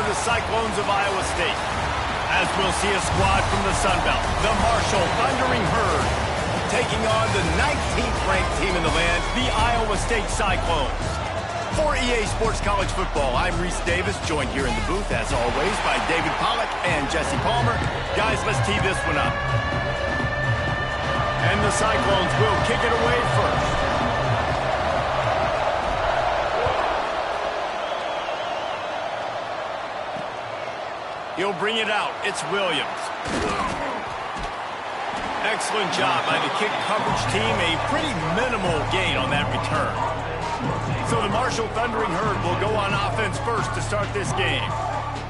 the Cyclones of Iowa State. As we'll see a squad from the Sun Belt, the Marshall Thundering Herd, taking on the 19th ranked team in the land, the Iowa State Cyclones. For EA Sports College Football, I'm Reese Davis, joined here in the booth, as always, by David Pollack and Jesse Palmer. Guys, let's tee this one up. And the Cyclones will kick it away first. He'll bring it out. It's Williams. Excellent job by the kick coverage team. A pretty minimal gain on that return. So the Marshall Thundering Herd will go on offense first to start this game.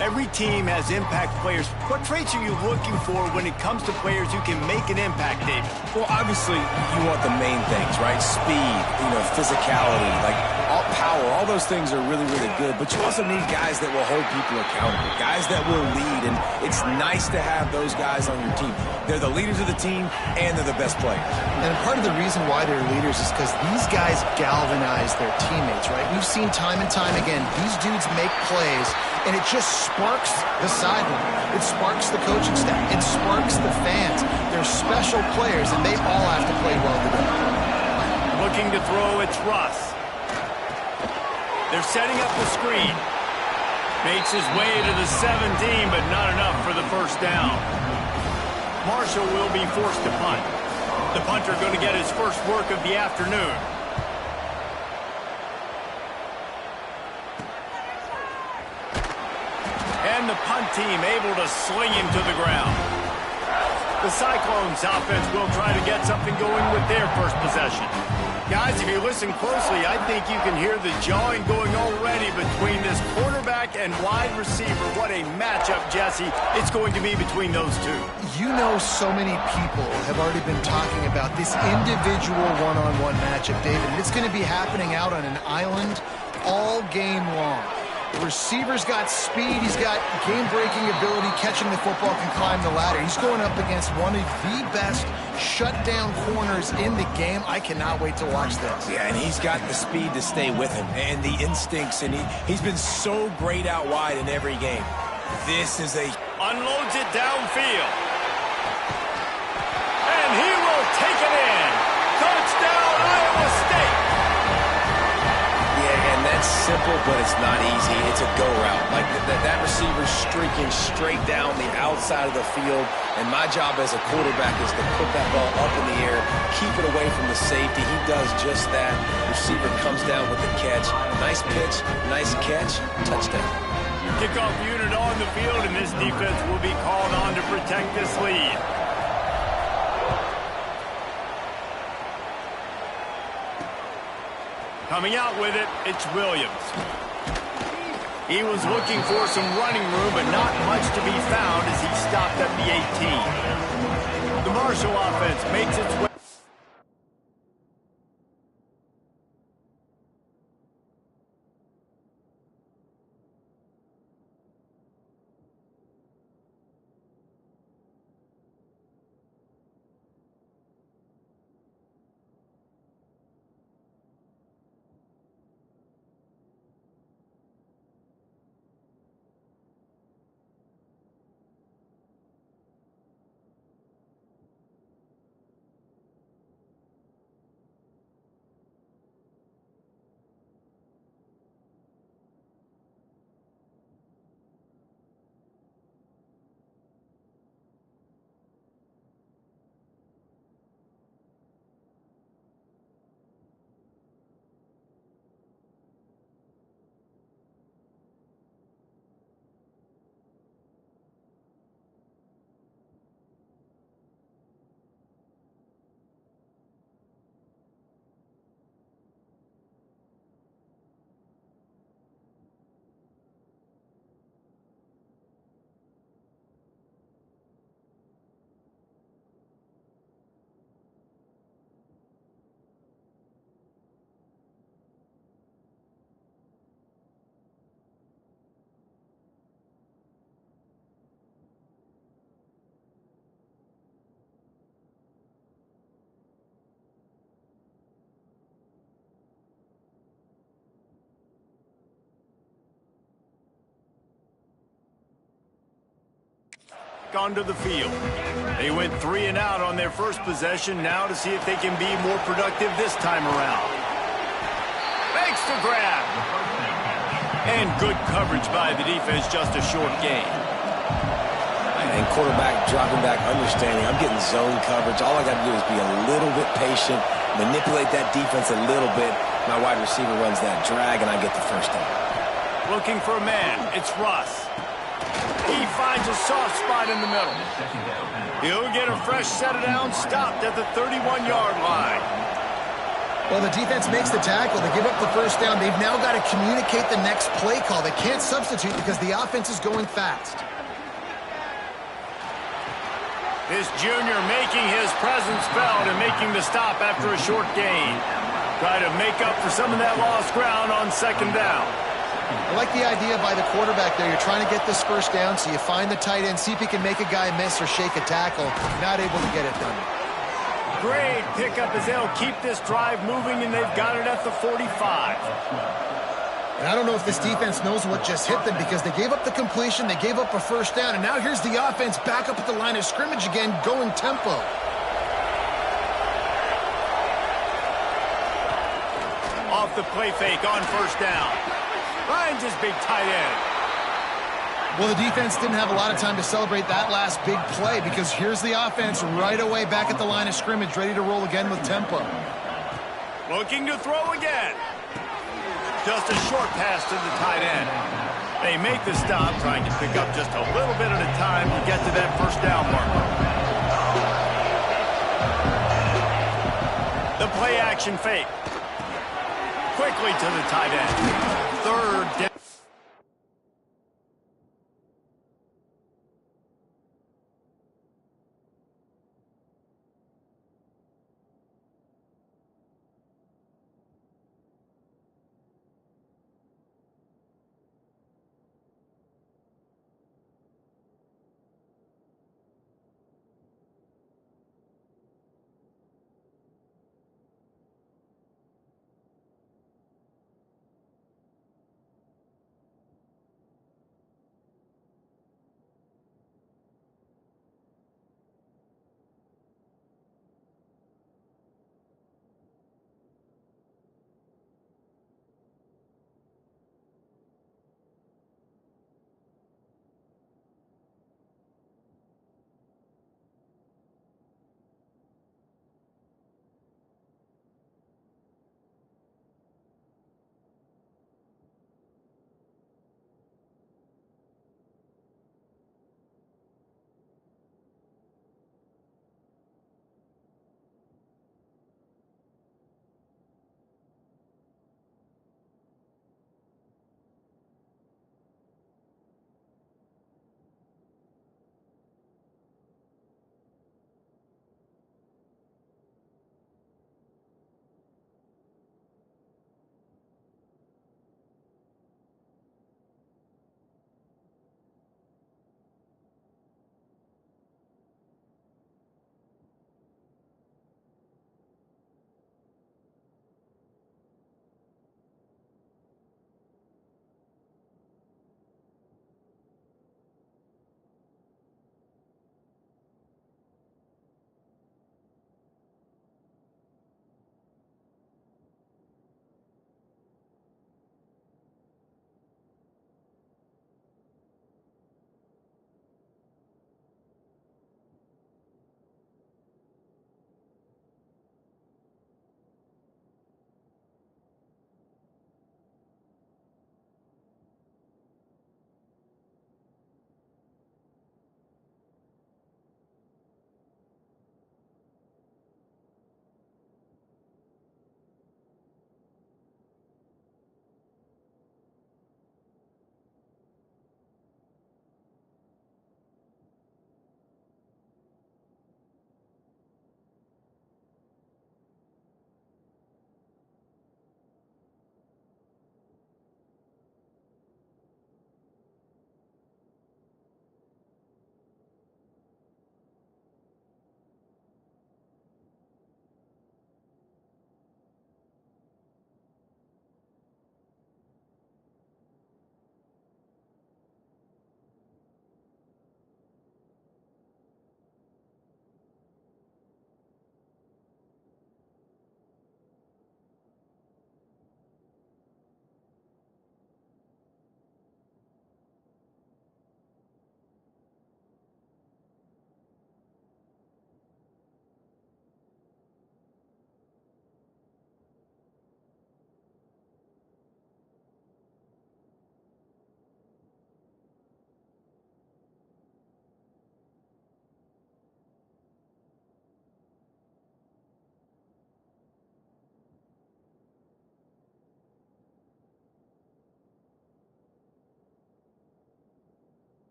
Every team has impact players. What traits are you looking for when it comes to players who can make an impact, David? Well, obviously, you want the main things, right? Speed, physicality, all power. All those things are really, really good. But you also need guys that will hold people accountable, guys that will lead. And it's nice to have those guys on your team. They're the leaders of the team, and they're the best players. And part of the reason why they're leaders is because these guys galvanize their teammates, right? We've seen time and time again, these dudes make plays, and it just sparks the sideline. It sparks the coaching staff. It sparks the fans. They're special players, and they all have to play well together. Looking to throw, it's Russ. They're setting up the screen. Makes his way to the 17, but not enough for the first down. Marshall will be forced to punt. The punter going to get his first work of the afternoon. And the punt team able to sling him to the ground. The Cyclones offense will try to get something going with their first possession. Guys, if you listen closely, I think you can hear the jawing going already between this quarterback and wide receiver. What a matchup, Jesse, it's going to be between those two. So many people have already been talking about this individual one-on-one matchup, David. And it's going to be happening out on an island all game long. The receiver's got speed, he's got game-breaking ability, catching the football, can climb the ladder. He's going up against one of the best shutdown corners in the game. I cannot wait to watch this. Yeah, and he's got the speed to stay with him and the instincts, and he's been so great out wide in every game. This is unloads it downfield. And he will take it in. Touchdown, Iowa State. That's simple, but it's not easy. It's a go route. Like that receiver streaking straight down the outside of the field, and my job as a quarterback is to put that ball up in the air, keep it away from the safety. He does just that. Receiver comes down with the catch. Nice pitch, nice catch, touchdown. Kickoff unit on the field, and this defense will be called on to protect this lead. Coming out with it, it's Williams. He was looking for some running room, but not much to be found as he stopped at the 18. The Marshall offense makes its way. back onto the field. They went 3 and out on their first possession, now to see if they can be more productive this time around. Makes the grab. And good coverage by the defense, just a short gain. And quarterback dropping back, understanding I'm getting zone coverage. All I got to do is be a little bit patient, manipulate that defense a little bit. My wide receiver runs that drag, and I get the first down. Looking for a man. It's Russ. He finds a soft spot in the middle. He'll get a fresh set of downs, stopped at the 31-yard line. Well, the defense makes the tackle. They give up the first down. They've now got to communicate the next play call. They can't substitute because the offense is going fast. This junior making his presence felt and making the stop after a short gain. Try to make up for some of that lost ground on second down. I like the idea by the quarterback there. You're trying to get this first down, so you find the tight end, see if he can make a guy miss or shake a tackle. Not able to get it done. Great pickup as they'll keep this drive moving, and they've got it at the 45. And I don't know if this defense knows what just hit them because they gave up the completion, they gave up a first down, and now here's the offense back up at the line of scrimmage again, going tempo. Off the play fake on first down. Finds his big tight end. Well, the defense didn't have a lot of time to celebrate that last big play because here's the offense right away back at the line of scrimmage, ready to roll again with tempo. Looking to throw again. Just a short pass to the tight end. They make the stop, trying to pick up just a little bit at a time to get to that first down marker. The play action fake. Quickly to the tight end. Third down.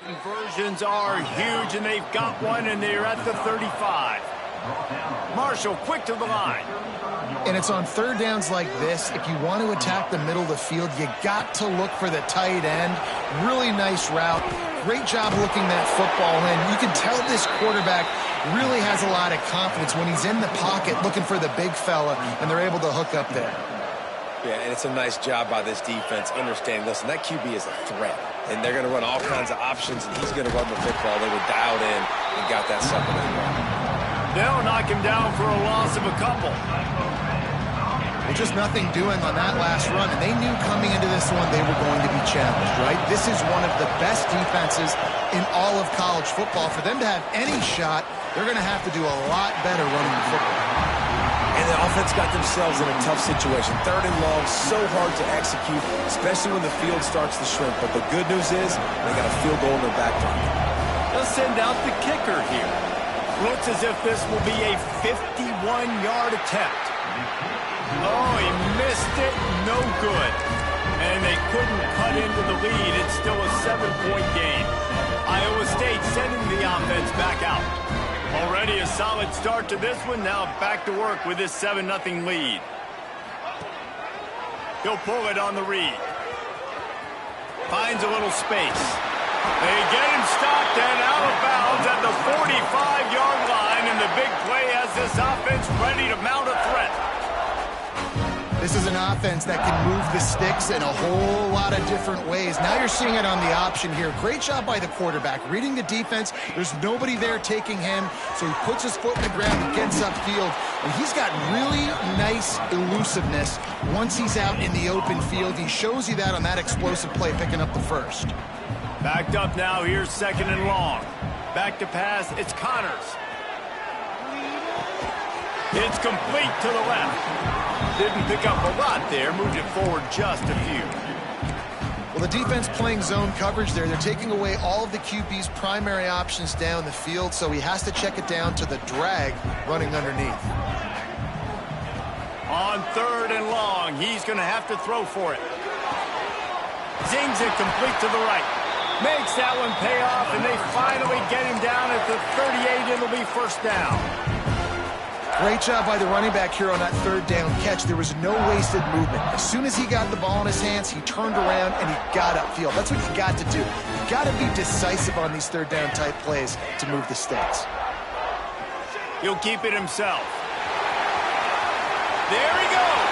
Conversions are huge, and they've got one, and they're at the 35. Marshall, quick to the line. And it's on third downs like this. If you want to attack the middle of the field, you got to look for the tight end. Really nice route. Great job looking that football in. You can tell this quarterback really has a lot of confidence when he's in the pocket looking for the big fella, and they're able to hook up there. Yeah, and it's a nice job by this defense understanding, listen, that QB is a threat, and they're going to run all kinds of options, and he's going to run the football. They were dialed in and got that second and one. They'll knock him down for a loss of a couple. Well, just nothing doing on that last run, and they knew coming into this one they were going to be challenged, right? This is one of the best defenses in all of college football. For them to have any shot, they're going to have to do a lot better running the football. And the offense got themselves in a tough situation. Third and long, so hard to execute, especially when the field starts to shrink. But the good news is they got a field goal in their back pocket. They'll send out the kicker here. Looks as if this will be a 51-yard attempt. Oh, he missed it. No good. And they couldn't cut into the lead. It's still a 7-point game. Iowa State sending the offense back out. Already a solid start to this one. Now back to work with this 7-0 lead. He'll pull it on the read. Finds a little space. They get him stopped and out of bounds at the 45-yard line, and the big play has this offense ready to mount a threat. This is an offense that can move the sticks in a whole lot of different ways. Now you're seeing it on the option here. Great job by the quarterback. Reading the defense, there's nobody there taking him, so he puts his foot in the ground and gets upfield. And he's got really nice elusiveness once he's out in the open field. He shows you that on that explosive play, picking up the first. Backed up now, here's second and long. Back to pass, it's Connors. It's complete to the left. Didn't pick up a lot there, moved it forward just a few. Well, the defense playing zone coverage there. They're taking away all of the QB's primary options down the field, so he has to check it down to the drag running underneath. On third and long, he's going to have to throw for it. Zings it complete to the right. Makes that one pay off, and they finally get him down at the 38. It'll be first down. Great job by the running back here on that third down catch. There was no wasted movement. As soon as he got the ball in his hands, he turned around and he got upfield. That's what you got to do. You got to be decisive on these third down type plays to move the sticks. He'll keep it himself. There he goes.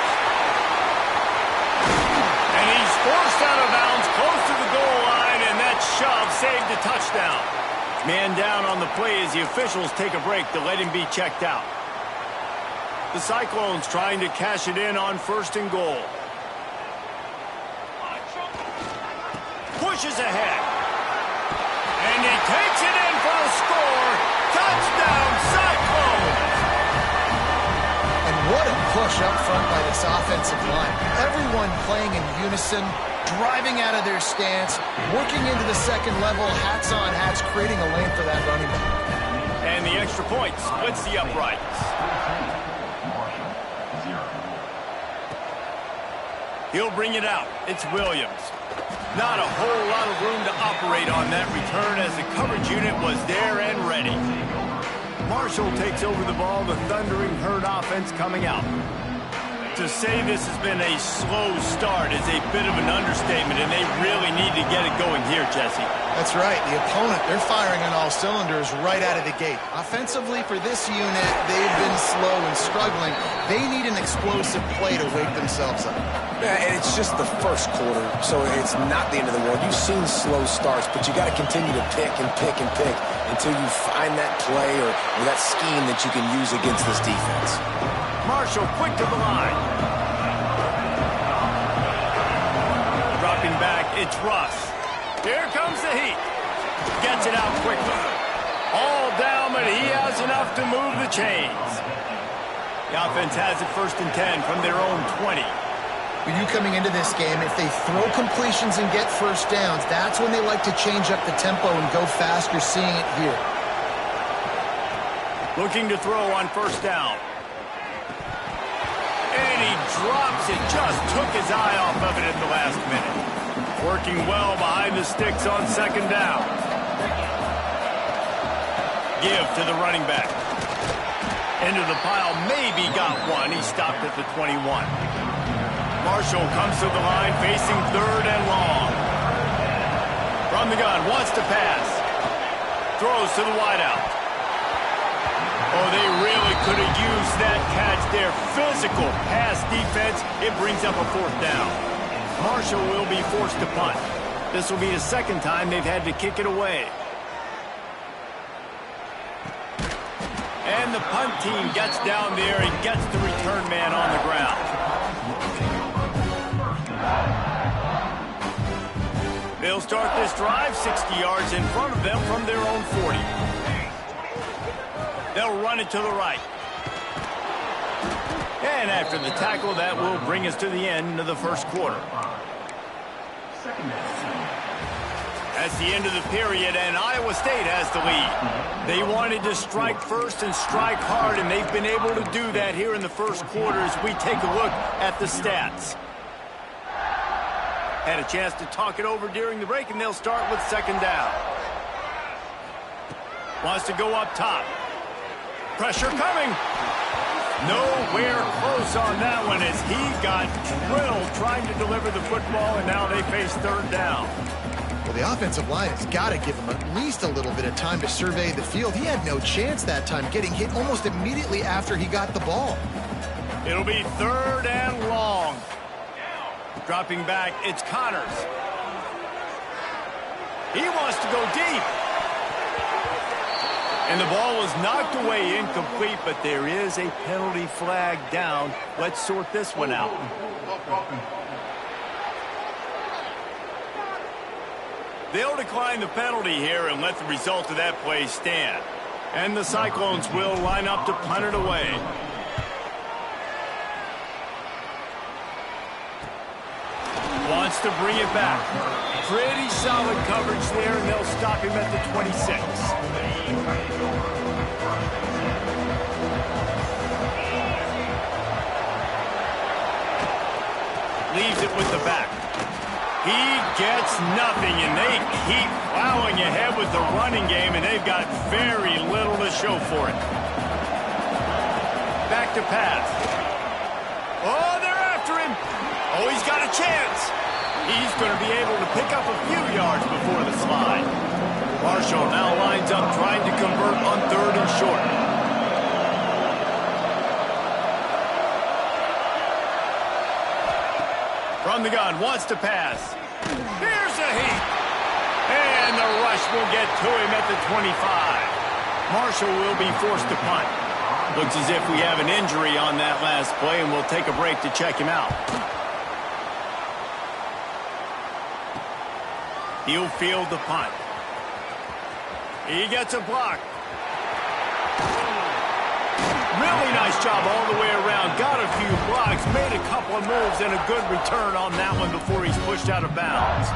And he's forced out of bounds close to the goal line, and that shove saved a touchdown. Man down on the play as the officials take a break to let him be checked out. The Cyclones trying to cash it in on first and goal. Pushes ahead. And he takes it in for a score. Touchdown, Cyclones! And what a push up front by this offensive line. Everyone playing in unison, driving out of their stance, working into the second level, hats on hats, creating a lane for that running back. And the extra point splits the uprights. He'll bring it out. It's Williams. Not a whole lot of room to operate on that return as the coverage unit was there and ready. Marshall takes over the ball. The Thundering Herd offense coming out. To say this has been a slow start is a bit of an understatement, and they really need to get it going here, Jesse. That's right. The opponent, they're firing on all cylinders right out of the gate. Offensively, for this unit, they've been slow and struggling. They need an explosive play to wake themselves up. Yeah, and it's just the first quarter, so it's not the end of the world. You've seen slow starts, but you got to continue to pick and pick and pick until you find that play or that scheme that you can use against this defense. Marshall quick to the line. Dropping back, it's Russ. Here comes the heat. Gets it out quickly. All down, but he has enough to move the chains. The offense has it first and 10 from their own 20. For you coming into this game, if they throw completions and get first downs, that's when they like to change up the tempo and go faster, seeing it here. Looking to throw on first down. And he drops it, just took his eye off of it at the last minute. Working well behind the sticks on second down. give to the running back. Into the pile, maybe got one. He stopped at the 21. Marshall comes to the line, facing 3rd and long. From the gun, wants to pass. Throws to the wideout. Oh, they really could have used that catch there. Physical pass defense. It brings up a 4th down. Marshall will be forced to punt. This will be the 2nd time they've had to kick it away. And the punt team gets down there and gets the return man on the ground. They'll start this drive 60 yards in front of them from their own 40. They'll run it to the right. And after the tackle, that will bring us to the end of the 1st quarter. That's the end of the period, and Iowa State has the lead. They wanted to strike first and strike hard, and they've been able to do that here in the 1st quarter as we take a look at the stats. Had a chance to talk it over during the break, and they'll start with 2nd down. Wants to go up top. Pressure coming. Nowhere close on that one as he got drilled trying to deliver the football, and now they face 3rd down. Well, the offensive line has got to give him at least a little bit of time to survey the field. He had no chance that time, getting hit almost immediately after he got the ball. It'll be 3rd and long. Dropping back, it's Connors. He wants to go deep. And the ball was knocked away incomplete, but there is a penalty flag down. Let's sort this one out. They'll decline the penalty here and let the result of that play stand. And the Cyclones will line up to punt it away. Wants to bring it back. Pretty solid coverage there, and they'll stop him at the 26. Leaves it with the back. He gets nothing, and they keep plowing ahead with the running game, and they've got very little to show for it. Back to pass. Oh, they're after him. Oh, he's got a chance. He's going to be able to pick up a few yards before the slide. Marshall now lines up trying to convert on 3rd and short. From the gun, wants to pass. Here's a heat. And the rush will get to him at the 25. Marshall will be forced to punt. Looks as if we have an injury on that last play, and we'll take a break to check him out. He'll field the punt. He gets a block. Really nice job all the way around. Got a few blocks, made a couple of moves, and a good return on that one before he's pushed out of bounds.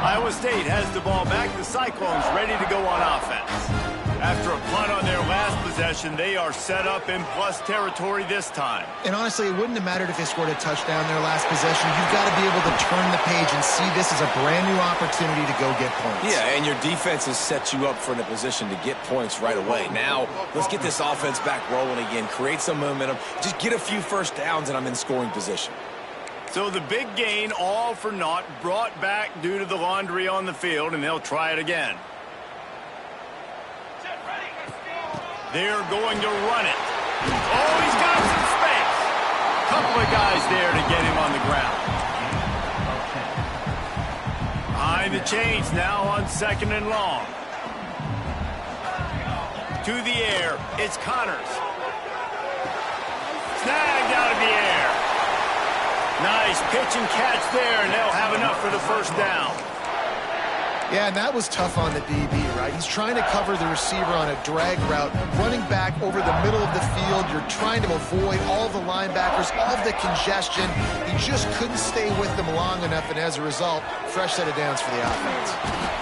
Iowa State has the ball back. The Cyclones ready to go on offense. After a punt on their last possession, they are set up in plus territory this time. And honestly, it wouldn't have mattered if they scored a touchdown their last possession. You've got to be able to turn the page and see this as a brand new opportunity to go get points. Yeah, and your defense has set you up for in a position to get points right away. Now, let's get this offense back rolling again, create some momentum, just get a few first downs, and I'm in scoring position. So the big gain, all for naught, brought back due to the laundry on the field, and they'll try it again. They're going to run it. Oh, he's got some space. Couple of guys there to get him on the ground. Behind the chains now on 2nd and long. To the air, it's Connors. Snagged out of the air. Nice pitch and catch there, and they'll have enough for the 1st down. Yeah, and that was tough on the DB, right? He's trying to cover the receiver on a drag route, running back over the middle of the field. You're trying to avoid all the linebackers, all of the congestion. He just couldn't stay with them long enough, and as a result, fresh set of downs for the offense.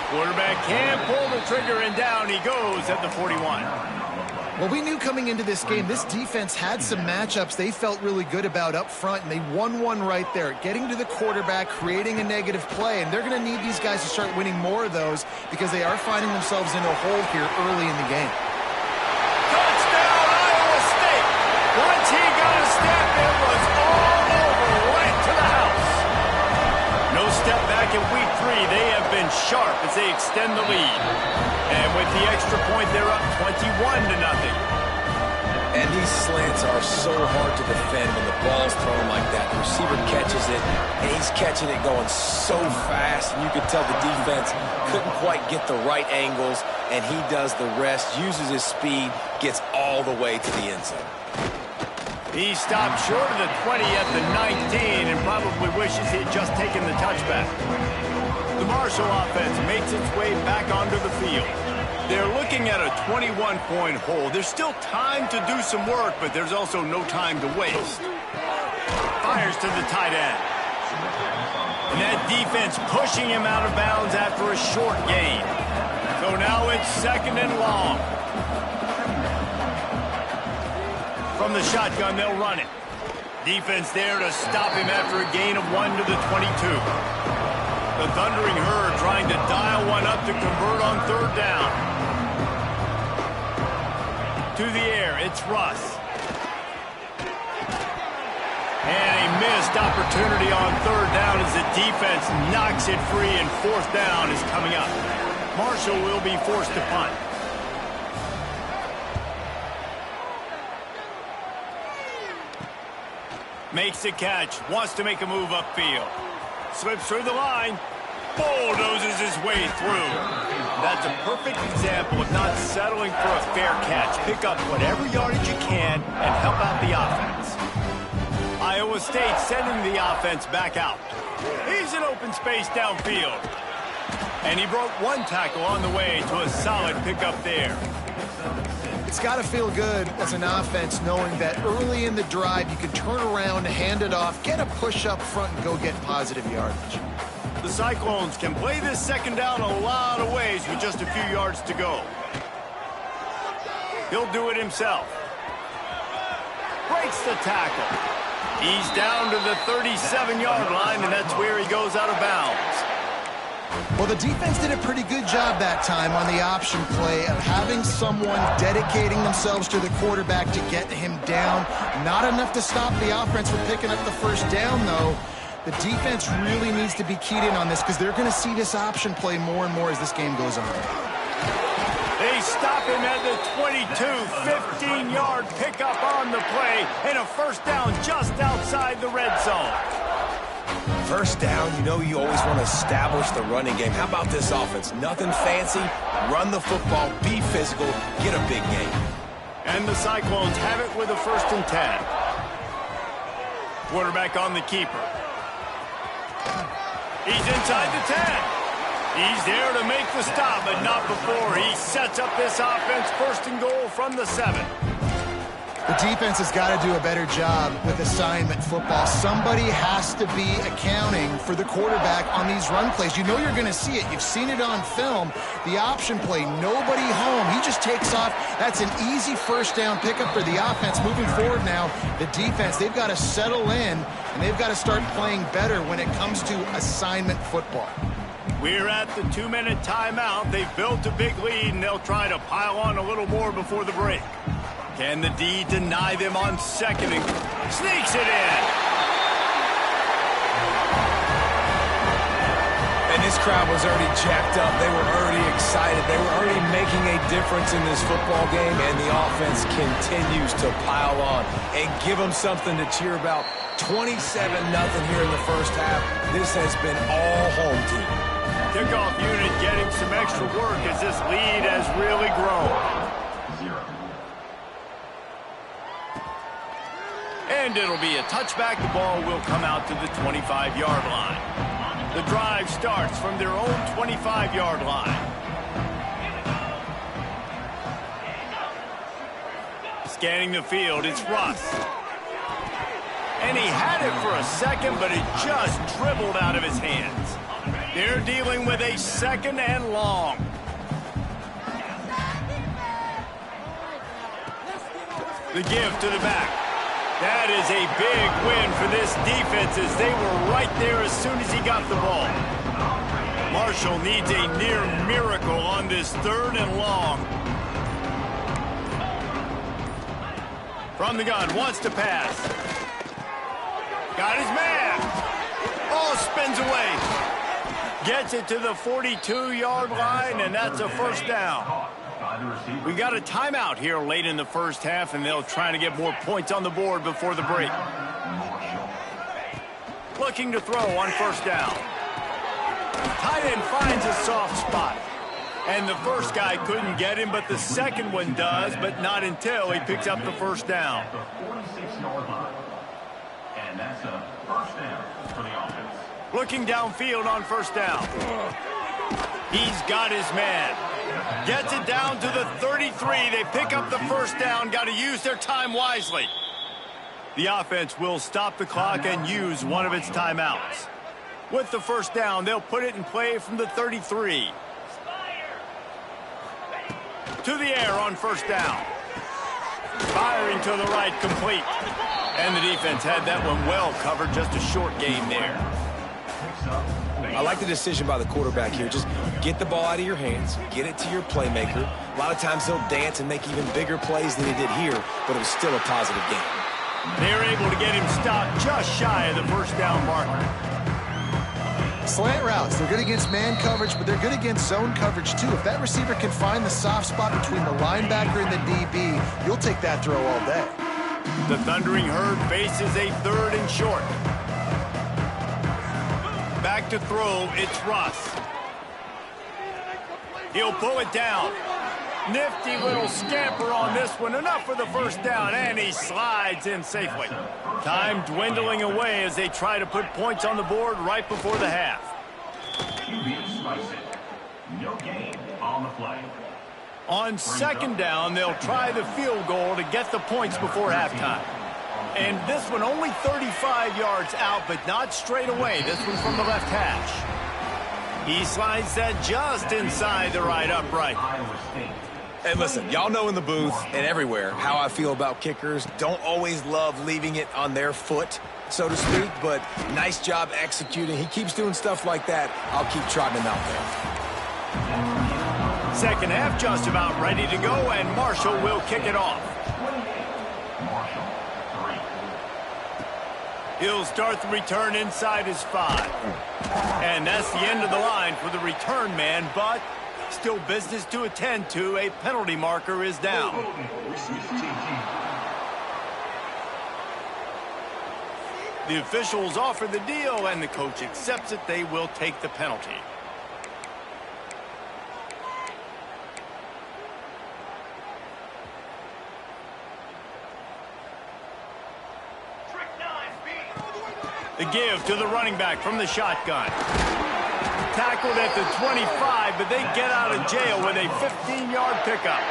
Quarterback can't pull the trigger, and down he goes at the 41. Well, we knew coming into this game, this defense had some matchups they felt really good about up front, and they won one right there, getting to the quarterback, creating a negative play, and they're going to need these guys to start winning more of those because they are finding themselves in a hole here early in the game. step. It was all over, right to the house. No step back in week 3. They have been sharp as they extend the lead. And with the extra point, they're up 21-0. And these slants are so hard to defend when the ball's thrown like that. The receiver catches it, and he's catching it going so fast. And you can tell the defense couldn't quite get the right angles, and he does the rest, uses his speed, gets all the way to the end zone. He stopped short of the 20 at the 19 and probably wishes he had just taken the touchback. The Marshall offense makes its way back onto the field. They're looking at a 21-point hole. There's still time to do some work, but there's also no time to waste. Fires to the tight end. And that defense pushing him out of bounds after a short gain. So now it's 2nd and long. From the shotgun, they'll run it. Defense there to stop him after a gain of 1 to the 22. The Thundering Herd trying to dial one up to convert on 3rd down. To the air, it's Russ. And a missed opportunity on 3rd down as the defense knocks it free, and 4th down is coming up. Marshall will be forced to punt. Makes the catch, wants to make a move upfield. Slips through the line, bulldozes his way through. That's a perfect example of not settling for a fair catch. Pick up whatever yardage you can and help out the offense. Iowa State sending the offense back out. He's in open space downfield. And he broke 1 tackle on the way to a solid pickup there. It's got to feel good as an offense knowing that early in the drive you can turn around, hand it off, get a push up front, and go get positive yardage. The Cyclones can play this 2nd down a lot of ways with just a few yards to go. He'll do it himself. Breaks the tackle. He's down to the 37-yard line, and that's where he goes out of bounds. Well, the defense did a pretty good job that time on the option play of having someone dedicating themselves to the quarterback to get him down. Not enough to stop the offense from picking up the 1st down, though. The defense really needs to be keyed in on this because they're going to see this option play more and more as this game goes on. They stop him at the 22, 15-yard pickup on the play, and a 1st down just outside the red zone. 1st down, you know you always want to establish the running game. How about this offense? Nothing fancy. Run the football, be physical, get a big game. And the Cyclones have it with a 1st and 10. Quarterback on the keeper. He's inside the 10. He's there to make the stop, but not before. He sets up this offense 1st and goal from the 7. The defense has got to do a better job with assignment football. Somebody has to be accounting for the quarterback on these run plays. You know you're going to see it. You've seen it on film. The option play, nobody home. He just takes off. That's an easy 1st down pickup for the offense. Moving forward now, the defense, they've got to settle in, and they've got to start playing better when it comes to assignment football. We're at the 2-minute timeout. They've built a big lead, and they'll try to pile on a little more before the break. Can the D deny them on 2nd and sneaks it in? And this crowd was already jacked up. They were already excited. They were already making a difference in this football game, and the offense continues to pile on and give them something to cheer about. 27-0 here in the 1st half. This has been all home team. Kickoff unit getting some extra work as this lead has really grown. And it'll be a touchback. The ball will come out to the 25-yard line. The drive starts from their own 25-yard line. Scanning the field, it's Russ. And he had it for a second, but it just dribbled out of his hands. They're dealing with a 2nd and long. The give to the back. That is a big win for this defense as they were right there as soon as he got the ball. Marshall needs a near miracle on this 3rd and long. From the gun, wants to pass. Got his man. Oh, spins away. Gets it to the 42-yard line, and that's a first down. We got a timeout here late in the first half, and they'll try to get more points on the board before the break. Looking to throw on first down. Tight end finds a soft spot. And the first guy couldn't get him, but the second one does, but not until he picks up the first down. And that's a first down for the offense. Looking downfield on first down. He's got his man. Gets it down to the 33. They pick up the first down. Got to use their time wisely. The offense will stop the clock and use one of its timeouts. With the first down, they'll put it in play from the 33. To the air on first down. Firing to the right, complete. And the defense had that one well covered, just a short game there. I like the decision by the quarterback here. Just get the ball out of your hands, get it to your playmaker. A lot of times he'll dance and make even bigger plays than he did here, but it was still a positive game. They're able to get him stopped just shy of the first down marker. Slant routes, they're good against man coverage, but they're good against zone coverage too. If that receiver can find the soft spot between the linebacker and the DB, you'll take that throw all day. The Thundering Herd faces a third and short. Back to throw, it's Russ. He'll pull it down. Nifty little scamper on this one. Enough for the first down, and he slides in safely. Time dwindling away as they try to put points on the board right before the half. No gain on the play. On second down, they'll try the field goal to get the points before halftime. And this one only 35 yards out, but not straight away. This one from the left hash. He slides that just inside the right upright. And listen, y'all know in the booth and everywhere how I feel about kickers. Don't always love leaving it on their foot, so to speak, but nice job executing. He keeps doing stuff like that. I'll keep trotting him out there. Second half just about ready to go, and Marshall will kick it off. He'll start the return inside his 5. And that's the end of the line for the return man, but still business to attend to. A penalty marker is down. The officials offer the deal, and the coach accepts it. They will take the penalty. The give to the running back from the shotgun. Tackled at the 25, but they get out of jail with a 15-yard pickup.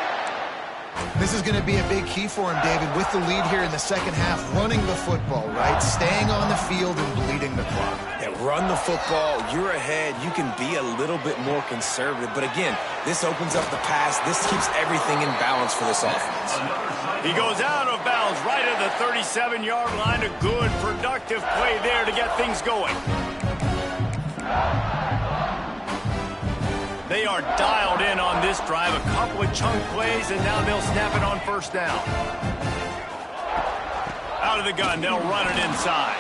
This is going to be a big key for him, David, with the lead here in the second half, running the football, right? Staying on the field and bleeding the clock. Yeah, run the football. You're ahead. You can be a little bit more conservative. But again, this opens up the pass. This keeps everything in balance for this offense. He goes out of bounds right at the 37-yard line. A good, productive play there to get things going. They are dialed in on this drive. A couple of chunk plays, and now they'll snap it on first down. Out of the gun, they'll run it inside.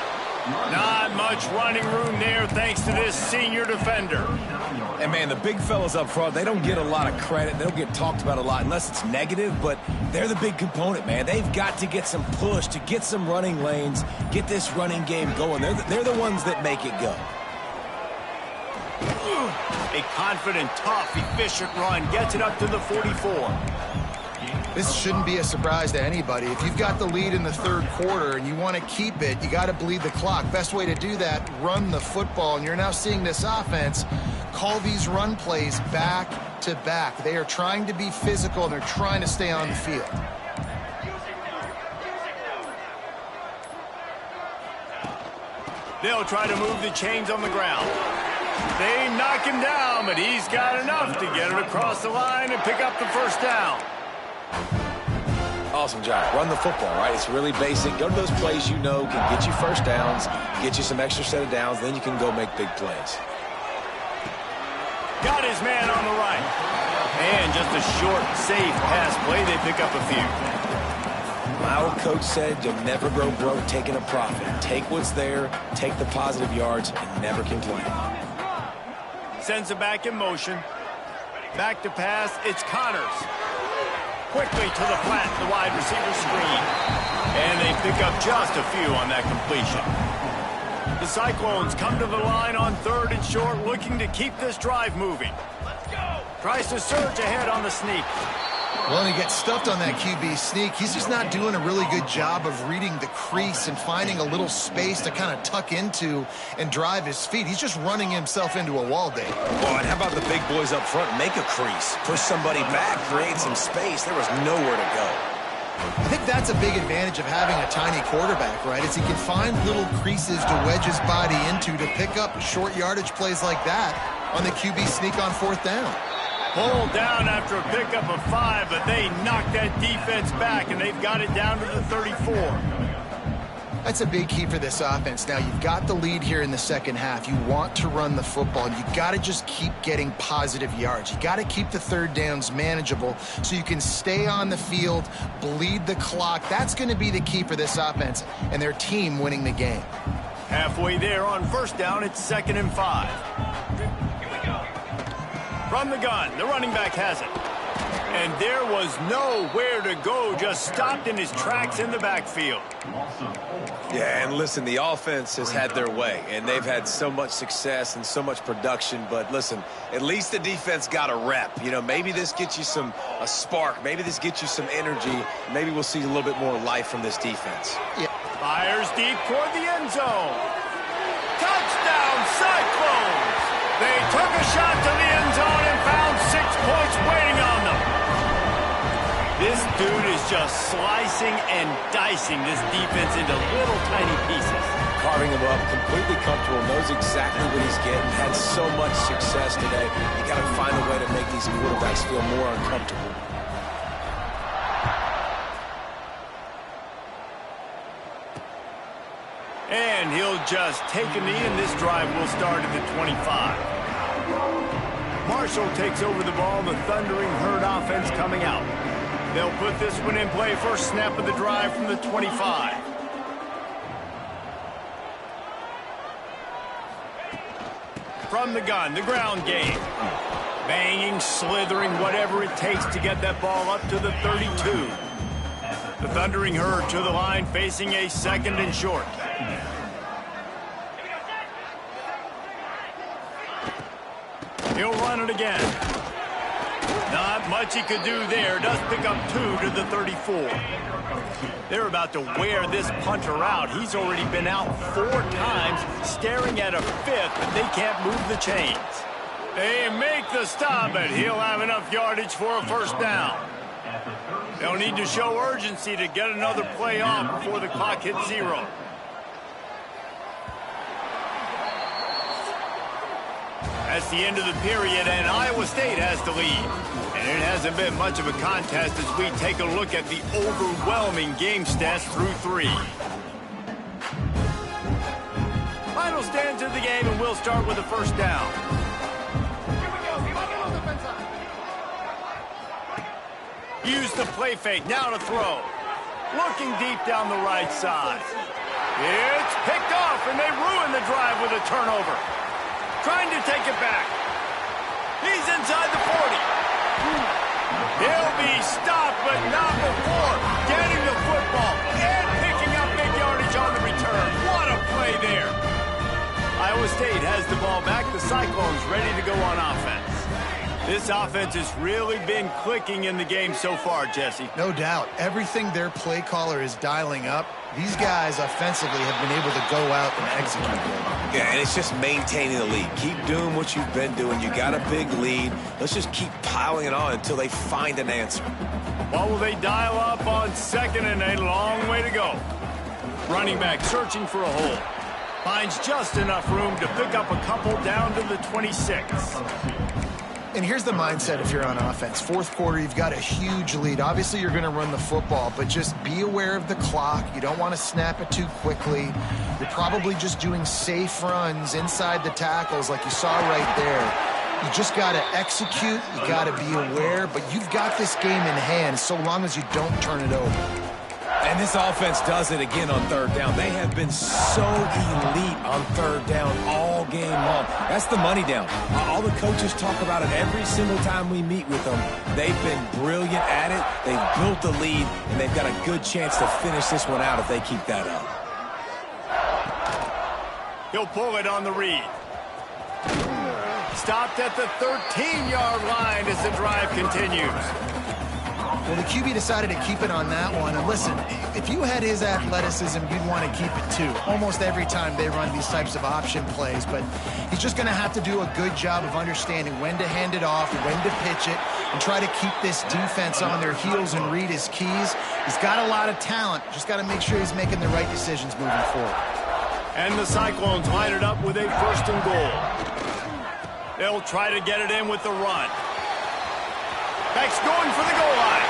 Not much running room there thanks to this senior defender. And, man, the big fellas up front, they don't get a lot of credit. They don't get talked about a lot unless it's negative, but they're the big component, man. They've got to get some push, to get some running lanes, get this running game going. They're the ones that make it go. A confident, tough, efficient run gets it up to the 44. This shouldn't be a surprise to anybody. If you've got the lead in the third quarter and you want to keep it, you got to bleed the clock. Best way to do that, run the football. And you're now seeing this offense call these run plays back to back. They are trying to be physical, and they're trying to stay on the field. They'll try to move the chains on the ground. They knock him down, but he's got enough to get it across the line and pick up the first down. Awesome job. Run the football, right? It's really basic. Go to those plays you know can get you first downs, get you some extra set of downs, then you can go make big plays. Got his man on the right. And just a short, safe pass play. They pick up a few. My old coach said you'll never grow broke taking a profit. Take what's there, take the positive yards, and never complain. Sends it back in motion. Back to pass, it's Connors. Quickly to the flat, the wide receiver screen. And they pick up just a few on that completion. The Cyclones come to the line on 3rd and short, looking to keep this drive moving. Let's go. Tries to surge ahead on the sneak. Well, and he gets stuffed on that QB sneak. He's just not doing a really good job of reading the crease and finding a little space to kind of tuck into and drive his feet. He's just running himself into a wall, Dave. Well, and how about the big boys up front? Make a crease. Push somebody back. Create some space. There was nowhere to go. I think that's a big advantage of having a tiny quarterback, right? Is he can find little creases to wedge his body into to pick up short yardage plays like that on the QB sneak on 4th down. Pulled down after a pickup of 5, but they knocked that defense back, and they've got it down to the 34. That's a big key for this offense. Now, you've got the lead here in the second half. You want to run the football, and you got to just keep getting positive yards. You got to keep the 3rd downs manageable so you can stay on the field, bleed the clock. That's going to be the key for this offense and their team winning the game. Halfway there on 1st down, it's 2nd and 5. From the gun, the running back has it. And there was nowhere to go, just stopped in his tracks in the backfield. Yeah, and listen, the offense has had their way, and they've had so much success and so much production. But listen, at least the defense got a rep. You know, maybe this gets you a spark. Maybe this gets you some energy. Maybe we'll see a little bit more life from this defense. Yeah. Fires deep toward the end zone. Touchdown, Cyclones! They took a shot to the end zone and found 6 points waiting on them. This dude is just slicing and dicing this defense into little tiny pieces. Carving him up, completely comfortable, knows exactly what he's getting, had so much success today. You got to find a way to make these quarterbacks feel more uncomfortable. And he'll just take a knee, and this drive will start at the 25. Marshall takes over the ball, the Thundering Herd offense coming out. They'll put this one in play, first snap of the drive from the 25. From the gun, the ground game. Banging, slithering, whatever it takes to get that ball up to the 32. The Thundering Herd to the line, facing a 2nd and short. He'll run it again. Not much he could do there. Does pick up 2 to the 34. They're about to wear this punter out. He's already been out 4 times, staring at a 5th, but they can't move the chains. They make the stop, and he'll have enough yardage for a 1st down. They'll need to show urgency to get another play off before the clock hits 0. That's the end of the period, and Iowa State has the lead. And it hasn't been much of a contest as we take a look at the overwhelming game stats through 3. Final stands of the game, and we'll start with a 1st down. Use the play fake, now to throw. Looking deep down the right side. It's picked off, and they ruin the drive with a turnover. Trying to take it back. He's inside the 40. He'll be stopped, but not before getting the football and picking up big yardage on the return. What a play there. Iowa State has the ball back. The Cyclones ready to go on offense. This offense has really been clicking in the game so far, Jesse. No doubt. Everything their play caller is dialing up, these guys offensively have been able to go out and execute. Yeah, and it's just maintaining the lead. Keep doing what you've been doing. You got a big lead. Let's just keep piling it on until they find an answer. What will they dial up on 2nd and a long way to go? Running back searching for a hole. Finds just enough room to pick up a couple down to the 26. And here's the mindset if you're on offense. 4th quarter, you've got a huge lead. Obviously, you're going to run the football, but just be aware of the clock. You don't want to snap it too quickly. You're probably just doing safe runs inside the tackles like you saw right there. You just got to execute. You got to be aware, but you've got this game in hand so long as you don't turn it over. And this offense does it again on third down. They have been so elite on third down all game long. That's the money down. All the coaches talk about it every single time we meet with them. They've been brilliant at it. They've built the lead, and they've got a good chance to finish this one out if they keep that up. He'll pull it on the read. Stopped at the 13-yard line as the drive continues. Well, the QB decided to keep it on that one. And listen, if you had his athleticism, you'd want to keep it too. Almost every time they run these types of option plays. But he's just going to have to do a good job of understanding when to hand it off, when to pitch it, and try to keep this defense on their heels and read his keys. He's got a lot of talent. Just got to make sure he's making the right decisions moving forward. And the Cyclones line it up with a 1st and goal. They'll try to get it in with the run. Beck's going for the goal line.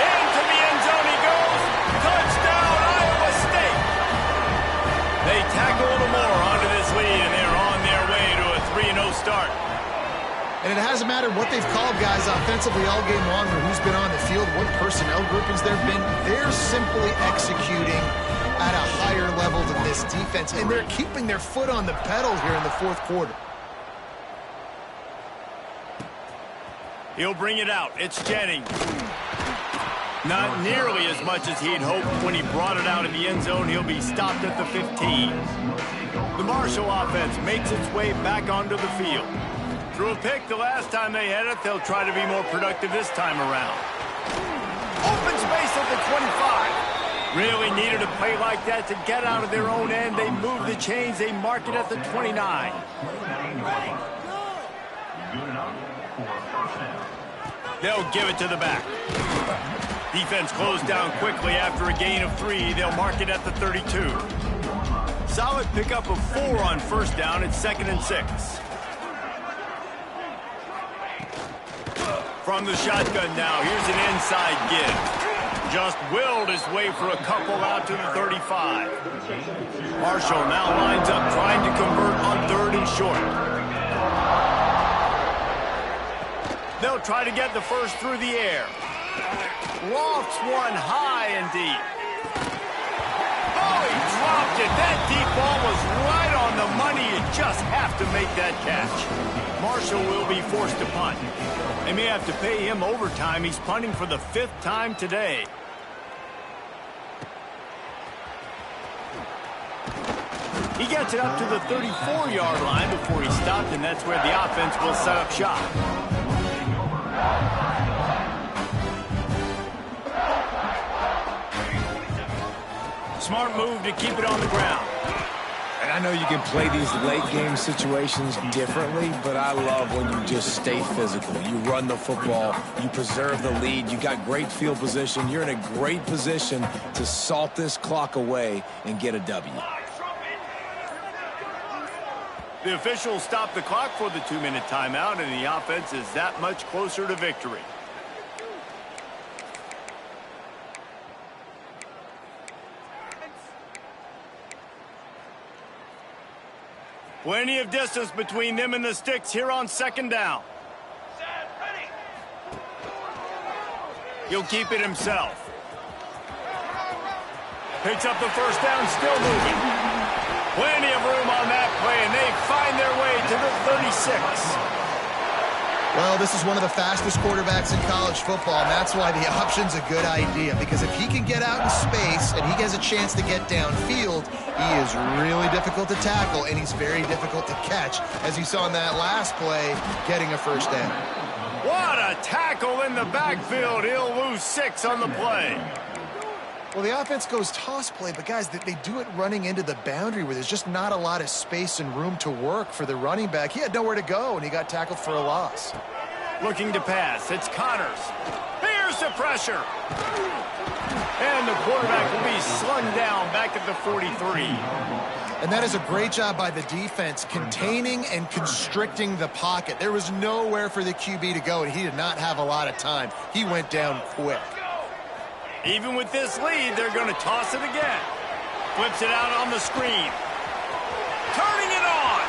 Into the end zone he goes. Touchdown, Iowa State. They tackle a little more onto this lead, and they're on their way to a 3-0 start. And it hasn't mattered what they've called guys offensively all game long or who's been on the field, what personnel groupings there have been. They're simply executing at a higher level than this defense, and they're keeping their foot on the pedal here in the 4th quarter. He'll bring it out. It's Jennings. Not nearly as much as he'd hoped when he brought it out in the end zone. He'll be stopped at the 15. The Marshall offense makes its way back onto the field. Threw a pick the last time they had it. They'll try to be more productive this time around. Open space at the 25. Really needed a play like that to get out of their own end. They move the chains. They mark it at the 29. They'll give it to the back. Defense closed down quickly after a gain of 3. They'll mark it at the 32. Solid pickup of 4 on 1st down. It's 2nd and 6. From the shotgun now, here's an inside give. Just willed his way for a couple out to the 35. Marshall now lines up trying to convert on 3rd and short. They'll try to get the first through the air. Lofts one high and deep. Oh, he dropped it. That deep ball was right on the money. You just have to make that catch. Marshall will be forced to punt. They may have to pay him overtime. He's punting for the 5th time today. He gets it up to the 34-yard line before he stopped, and that's where the offense will set up shop. Smart move to keep it on the ground. And I know you can play these late game situations differently, but I love when you just stay physical. You run the football, you preserve the lead, you got great field position, you're in a great position to salt this clock away and get a W. The officials stop the clock for the 2-minute timeout, and the offense is that much closer to victory. Plenty of distance between them and the sticks here on 2nd down. He'll keep it himself. Picks up the 1st down, still moving. Plenty of room on that play, and they find their way to the 36. Well, this is one of the fastest quarterbacks in college football, and that's why the option's a good idea, because if he can get out in space and he has a chance to get downfield, he is really difficult to tackle, and he's very difficult to catch, as you saw in that last play, getting a 1st down. What a tackle in the backfield. He'll lose 6 on the play. Well, the offense goes toss play, but guys, they do it running into the boundary where there's just not a lot of space and room to work for the running back. He had nowhere to go, and he got tackled for a loss. Looking to pass. It's Connors. Here's the pressure. And the quarterback will be slung down back at the 43. And that is a great job by the defense, containing and constricting the pocket. There was nowhere for the QB to go, and he did not have a lot of time. He went down quick. Even with this lead, they're going to toss it again. Flips it out on the screen. Turning it on.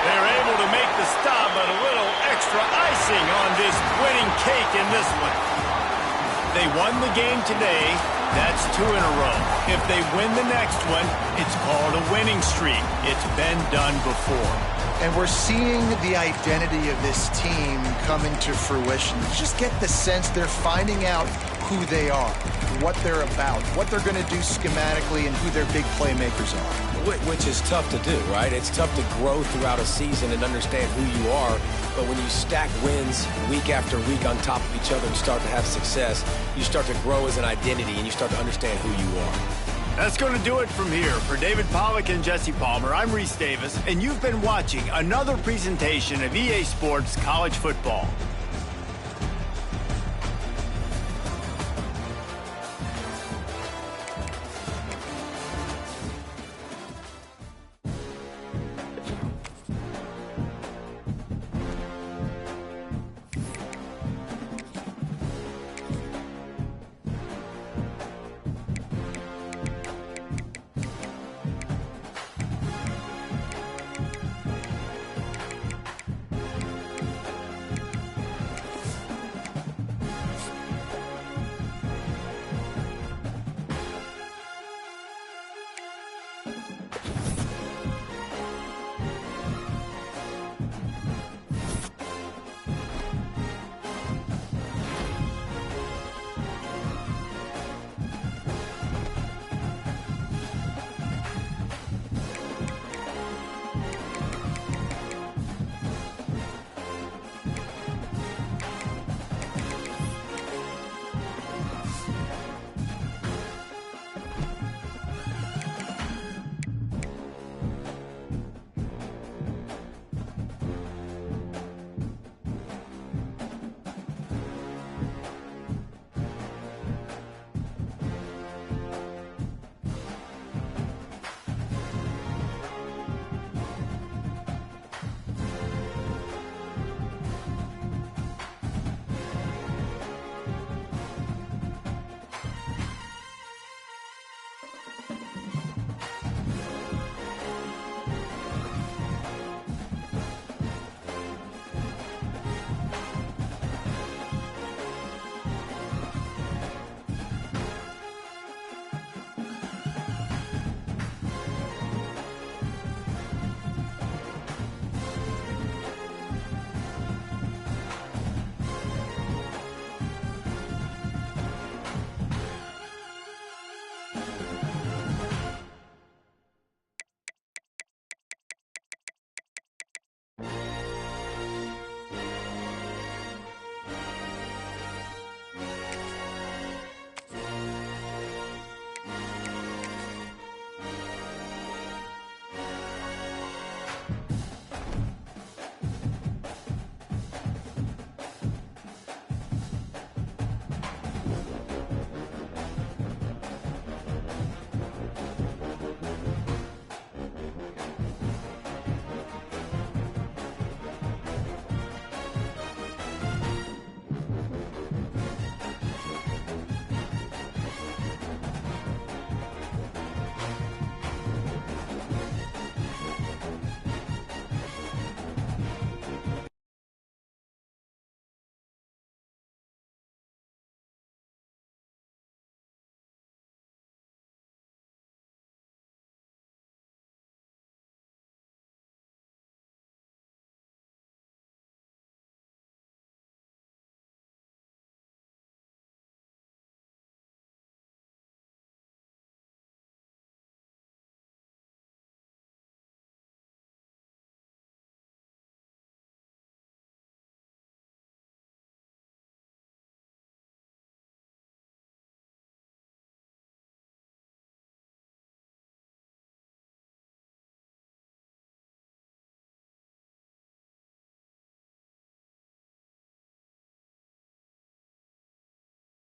They're able to make the stop, but a little extra icing on this winning cake in this one. They won the game today. That's 2 in a row. If they win the next one, it's called a winning streak. It's been done before. And we're seeing the identity of this team come into fruition. You just get the sense they're finding out who they are, what they're about, what they're going to do schematically, and who their big playmakers are. Which is tough to do, right? It's tough to grow throughout a season and understand who you are. But when you stack wins week after week on top of each other and start to have success, you start to grow as an identity and you start to understand who you are. That's going to do it from here. For David Pollack and Jesse Palmer, I'm Reese Davis, and you've been watching another presentation of EA Sports College Football.